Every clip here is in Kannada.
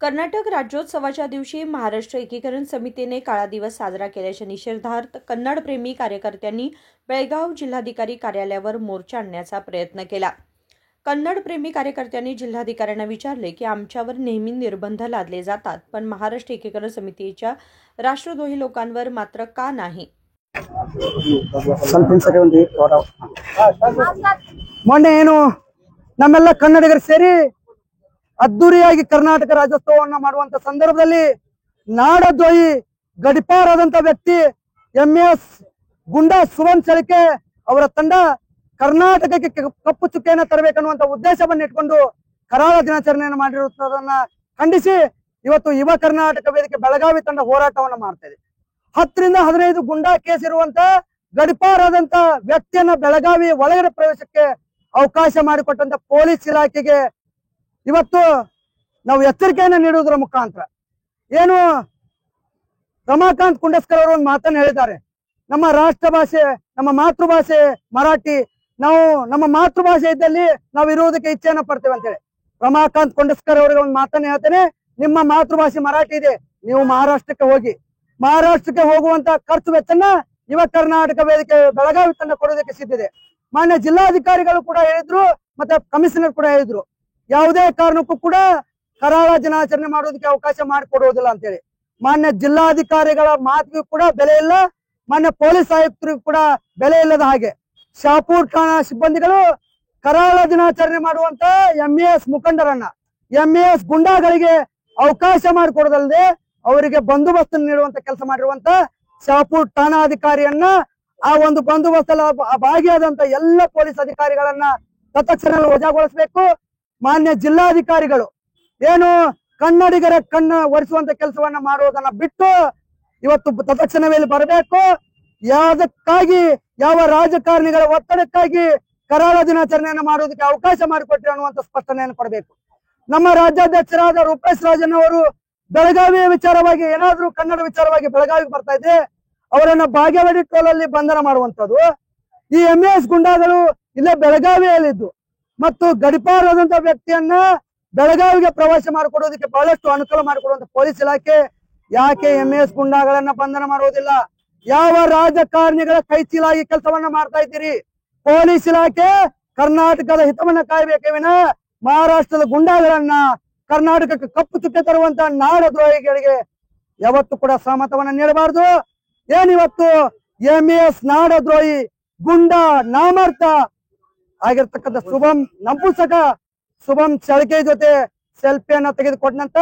कर्नाटक राज्योत्सवाच्या दिवशी महाराष्ट्र एकीकरण समितीने काळा दिवस साजरा केल्याच्या निषेधार्थ कन्नडप्रेमी कार्यकर्त्यांनी बेळगाव जिल्हाधिकारी कार्यालयावर मोर्चा आणण्याचा प्रयत्न केला। कन्नडप्रेमी कार्यकर्त्यांनी जिल्हाधिकाऱ्यांना विचारले की आमच्यावर नेहमी निर्बंध लादले जातात, पण महाराष्ट्र एकीकरण समितीच्या राष्ट्रद्रोही लोकांवर मात्र का नाही। ಮೊನ್ನೆ ಏನು ನಮ್ಮೆಲ್ಲ ಕನ್ನಡಿಗರು ಸೇರಿ ಅದ್ದೂರಿಯಾಗಿ ಕರ್ನಾಟಕ ರಾಜ್ಯೋತ್ಸವವನ್ನು ಮಾಡುವಂತ ಸಂದರ್ಭದಲ್ಲಿ ನಾಡದ್ರೋಹಿ ಗಡಿಪಾರಾದಂತ ವ್ಯಕ್ತಿ ಎಂಎಸ್ ಗುಂಡಾ ಸುವರ್ಣ ಚಳಿಕೆ ಅವರ ತಂಡ ಕರ್ನಾಟಕಕ್ಕೆ ಕಪ್ಪು ಚುಕ್ಕೆಯನ್ನು ತರಬೇಕನ್ನುವಂತ ಉದ್ದೇಶವನ್ನು ಇಟ್ಕೊಂಡು ಕರಾಳ ದಿನಾಚರಣೆಯನ್ನು ಮಾಡಿರುವುದನ್ನ ಖಂಡಿಸಿ ಇವತ್ತು ಯುವ ಕರ್ನಾಟಕ ವೇದಿಕೆ ಬೆಳಗಾವಿ ತಂಡ ಹೋರಾಟವನ್ನು ಮಾಡ್ತಾ ಇದೆ। 10 ರಿಂದ 15 ಗುಂಡಾ ಕೇಸ್ ಇರುವಂತ ಗಡಿಪಾರಾದಂತ ವ್ಯಕ್ತಿಯನ್ನ ಬೆಳಗಾವಿ ಒಳಗಡೆ ಪ್ರವೇಶಕ್ಕೆ ಅವಕಾಶ ಮಾಡಿಕೊಟ್ಟಂತ ಪೊಲೀಸ್ ಇಲಾಖೆಗೆ ಇವತ್ತು ನಾವು ಎಚ್ಚರಿಕೆಯನ್ನು ನೀಡುವುದರ ಮುಖಾಂತರ ಏನು ರಮಾಕಾಂತ್ ಕುಂಡಸ್ಕರ್ ಅವರು ಒಂದು ಮಾತನ್ನು ಹೇಳಿದ್ದಾರೆ, ನಮ್ಮ ರಾಷ್ಟ್ರ ಭಾಷೆ ನಮ್ಮ ಮಾತೃಭಾಷೆ ಮರಾಠಿ, ನಾವು ನಮ್ಮ ಮಾತೃಭಾಷೆ ಇದ್ದಲ್ಲಿ ನಾವು ಇರುವುದಕ್ಕೆ ಇಚ್ಛೆಯನ್ನು ಪಡ್ತೇವೆ ಅಂತೇಳಿ ರಮಾಕಾಂತ್ ಕುಂಡಸ್ಕರ್ ಅವರಿಗೆ ಒಂದು ಮಾತನ್ನು ಹೇಳ್ತೇನೆ, ನಿಮ್ಮ ಮಾತೃಭಾಷೆ ಮರಾಠಿ ಇದೆ, ನೀವು ಮಹಾರಾಷ್ಟ್ರಕ್ಕೆ ಹೋಗಿ, ಮಹಾರಾಷ್ಟ್ರಕ್ಕೆ ಹೋಗುವಂತ ಖರ್ಚು ವೆಚ್ಚನ ಯುವ ಕರ್ನಾಟಕ ವೇದಿಕೆ ಬೆಳಗಾವಿ ತಂಡ ಕೊಡೋದಕ್ಕೆ ಸಿದ್ಧಿದೆ। ಮಾನ್ಯ ಜಿಲ್ಲಾಧಿಕಾರಿಗಳು ಕೂಡ ಹೇಳಿದ್ರು, ಮತ್ತೆ ಕಮಿಷನರ್ ಕೂಡ ಹೇಳಿದ್ರು, ಯಾವುದೇ ಕಾರಣಕ್ಕೂ ಕೂಡ ಕರಾಳ ದಿನಾಚರಣೆ ಮಾಡೋದಕ್ಕೆ ಅವಕಾಶ ಮಾಡಿಕೊಡುವುದಿಲ್ಲ ಅಂತೇಳಿ। ಮಾನ್ಯ ಜಿಲ್ಲಾಧಿಕಾರಿಗಳ ಮಾತಿಗೂ ಕೂಡ ಬೆಲೆ ಇಲ್ಲ, ಮಾನ್ಯ ಪೊಲೀಸ್ ಆಯುಕ್ತರಿಗೂ ಕೂಡ ಬೆಲೆ ಇಲ್ಲದ ಹಾಗೆ ಶಾಪೂರ್ ಠಾಣಾ ಸಿಬ್ಬಂದಿಗಳು ಕರಾಳ ದಿನಾಚರಣೆ ಮಾಡುವಂತ ಎಂಎಸ್ ಮುಖಂಡರನ್ನ ಎಂಎಸ್ ಗುಂಡಾಗಳಿಗೆ ಅವಕಾಶ ಮಾಡಿಕೊಡೋದಲ್ಲದೆ ಅವರಿಗೆ ಬಂದೋಬಸ್ತ್ ನೀಡುವಂತ ಕೆಲಸ ಮಾಡಿರುವಂತ ಶಾಪೂರ್ ಠಾಣಾಧಿಕಾರಿಯನ್ನ ಆ ಒಂದು ಬಂದೋಬಸ್ತಲ್ಲಿ ಭಾಗಿಯಾದಂತ ಎಲ್ಲ ಪೊಲೀಸ್ ಅಧಿಕಾರಿಗಳನ್ನ ತತ್ಕ್ಷಣ ವಜಾಗೊಳಿಸಬೇಕು। ಮಾನ್ಯ ಜಿಲ್ಲಾಧಿಕಾರಿಗಳು ಏನು ಕನ್ನಡಿಗರ ಕಣ್ಣ ಒರೆಸುವಂತ ಕೆಲಸವನ್ನ ಮಾಡುವುದನ್ನ ಬಿಟ್ಟು ಇವತ್ತು ತತ್ಕ್ಷಣವೇ ಬರಬೇಕು। ಯಾವುದಕ್ಕಾಗಿ ಯಾವ ರಾಜಕಾರಣಿಗಳ ಒತ್ತಡಕ್ಕಾಗಿ ಕರಾಳ ದಿನಾಚರಣೆಯನ್ನು ಮಾಡುವುದಕ್ಕೆ ಅವಕಾಶ ಮಾಡಿಕೊಟ್ರಿ ಅನ್ನುವಂತ ಸ್ಪಷ್ಟನೆಯನ್ನು ಕೊಡಬೇಕು। ನಮ್ಮ ರಾಜ್ಯಾಧ್ಯಕ್ಷರಾದ ರೂಪೇಶ್ ರಾಜನ್ ಅವರು ಬೆಳಗಾವಿಯ ವಿಚಾರವಾಗಿ ಏನಾದ್ರೂ ಕನ್ನಡ ವಿಚಾರವಾಗಿ ಬೆಳಗಾವಿಗೆ ಬರ್ತಾ ಇದ್ರೆ ಅವರನ್ನ ಬಾಗೇವಾಡಿ ಟೋಲಲ್ಲಿ ಬಂಧನ ಮಾಡುವಂತದ್ದು, ಈ ಎಂಎಸ್ ಗುಂಡಾಗಳು ಇಲ್ಲೇ ಬೆಳಗಾವಿಯಲ್ಲಿದ್ದು ಮತ್ತು ಗಡಿಪಾರಾದಂತ ವ್ಯಕ್ತಿಯನ್ನ ಬೆಳಗಾವಿಗೆ ಪ್ರವಾಸ ಮಾಡಿಕೊಡೋದಕ್ಕೆ ಬಹಳಷ್ಟು ಅನುಕೂಲ ಮಾಡಿಕೊಡುವಂತ ಪೊಲೀಸ್ ಇಲಾಖೆ ಯಾಕೆ ಎಂಎಸ್ ಗುಂಡಾಗಳನ್ನ ಬಂಧನ ಮಾಡುವುದಿಲ್ಲ? ಯಾವ ರಾಜಕಾರಣಿಗಳ ಕೈಚೀಲಾಗಿ ಕೆಲಸವನ್ನ ಮಾಡ್ತಾ ಇದ್ದೀರಿ? ಪೊಲೀಸ್ ಇಲಾಖೆ ಕರ್ನಾಟಕದ ಹಿತವನ್ನ ಕಾಯಬೇಕೇ ವಿನ ಮಹಾರಾಷ್ಟ್ರದ ಗುಂಡಾಗಳನ್ನ ಕರ್ನಾಟಕಕ್ಕೆ ಕಪ್ಪು ಚುಕ್ಕೆ ತರುವಂತ ನಾಡದ್ರೋಹಿಗಳಿಗೆ ಯಾವತ್ತೂ ಕೂಡ ಸಹಮತವನ್ನ ನೀಡಬಾರದು। ಏನಿವತ್ತು ಎಂಎಸ್ ನಾಡದ್ರೋಹಿ ಗುಂಡಾ ನಾಮರ್ಥ ಆಗಿರ್ತಕ್ಕಂಥ ಶುಭಂ ಚಳಿಕೆ ಜೊತೆ ಸೆಲ್ಫಿಯನ್ನ ತೆಗೆದುಕೊಂಡಂತ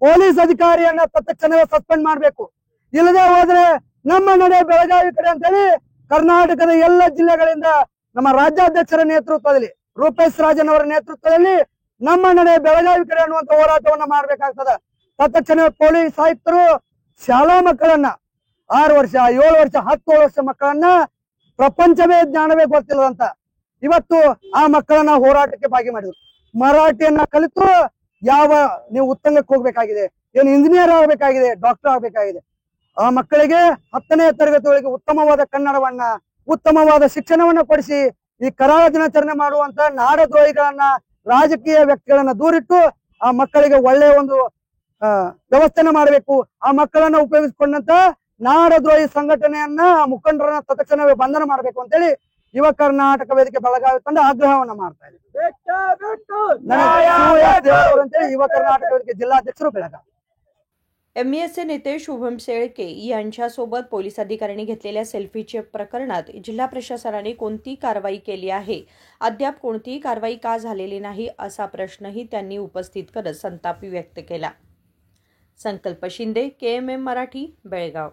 ಪೊಲೀಸ್ ಅಧಿಕಾರಿಯನ್ನ ತತ್ಕ್ಷಣವೇ ಸಸ್ಪೆಂಡ್ ಮಾಡ್ಬೇಕು, ಇಲ್ಲದೆ ಹೋದ್ರೆ ನಮ್ಮ ನಡೆ ಬೆಳಗಾವಿ ಕಡೆ ಅಂತೇಳಿ ಕರ್ನಾಟಕದ ಎಲ್ಲ ಜಿಲ್ಲೆಗಳಿಂದ ನಮ್ಮ ರಾಜ್ಯಾಧ್ಯಕ್ಷರ ನೇತೃತ್ವದಲ್ಲಿ ರೂಪೇಶ್ ರಾಜನ್ ಅವರ ನೇತೃತ್ವದಲ್ಲಿ ನಮ್ಮ ನಡೆ ಬೆಳಗಾವಿ ಕಡೆ ಅನ್ನುವಂತ ಹೋರಾಟವನ್ನ ಮಾಡ್ಬೇಕಾಗ್ತದ। ತತ್ಕ್ಷಣ ಪೊಲೀಸ್ ಆಯುಕ್ತರು ಶಾಲಾ ಮಕ್ಕಳನ್ನ 6 ವರ್ಷ 7 ವರ್ಷ 10 ವರ್ಷ ಮಕ್ಕಳನ್ನ ಪ್ರಪಂಚವೇ ಜ್ಞಾನವೇ ಗೊತ್ತಿಲ್ಲದಂತ ಇವತ್ತು ಆ ಮಕ್ಕಳನ್ನ ಹೋರಾಟಕ್ಕೆ ಭಾಗಿ ಮಾಡಿದ್ರು। ಮರಾಠಿಯನ್ನ ಕಲಿತು ನೀವು ಉತ್ತಂಗಕ್ಕೆ ಹೋಗ್ಬೇಕಾಗಿದೆ, ಏನು ಇಂಜಿನಿಯರ್ ಆಗ್ಬೇಕಾಗಿದೆ, ಡಾಕ್ಟರ್ ಆಗ್ಬೇಕಾಗಿದೆ, ಆ ಮಕ್ಕಳಿಗೆ 10ನೇ ತರಗತಿಯೊಳಗೆ ಉತ್ತಮವಾದ ಕನ್ನಡವನ್ನ ಉತ್ತಮವಾದ ಶಿಕ್ಷಣವನ್ನ ಕೊಡಿಸಿ ಈ ಕರಾಳ ದಿನಾಚರಣೆ ಮಾಡುವಂತ ನಾಡದ್ರೋಹಿಗಳನ್ನ ರಾಜಕೀಯ ವ್ಯಕ್ತಿಗಳನ್ನ ದೂರಿಟ್ಟು ಆ ಮಕ್ಕಳಿಗೆ ಒಳ್ಳೆಯ ಒಂದು ವ್ಯವಸ್ಥೆನ ಮಾಡಬೇಕು। ಆ ಮಕ್ಕಳನ್ನ ಉಪಯೋಗಿಸಿಕೊಂಡಂತ ನಾಡದ್ರೋಹಿ ಸಂಘಟನೆಯನ್ನ ಮುಖಂಡರನ್ನ ತತ್ಕ್ಷಣವೇ ಬಂಧನ ಮಾಡಬೇಕು ಅಂತೇಳಿ ಯುವ ಕರ್ನಾಟಕ ವೇದಿಕೆ ಬೆಳಗಾವಿ ತಂಡ ಆಗ್ರಹವನ್ನ ಮಾಡ್ತಾ ಇದೆ। ಯುವ ಕರ್ನಾಟಕ ವೇದಿಕೆ जिल्हाध्यक्ष बेळगाव। एमईएसचे नेते शुभम शेळके यांच्यासोबत पोलीस अधिकाऱ्यांनी घेतलेल्या सेल्फीच्या प्रकरणात जिल्हा प्रशासनाने कोणती कारवाई केली आहे? अद्याप कोणतीही कारवाई का झालेली नाही असा प्रश्नही त्यांनी उपस्थित करत संताप व्यक्त केला। संकल्प शिंदे, KMM मराठी, बेळगाव।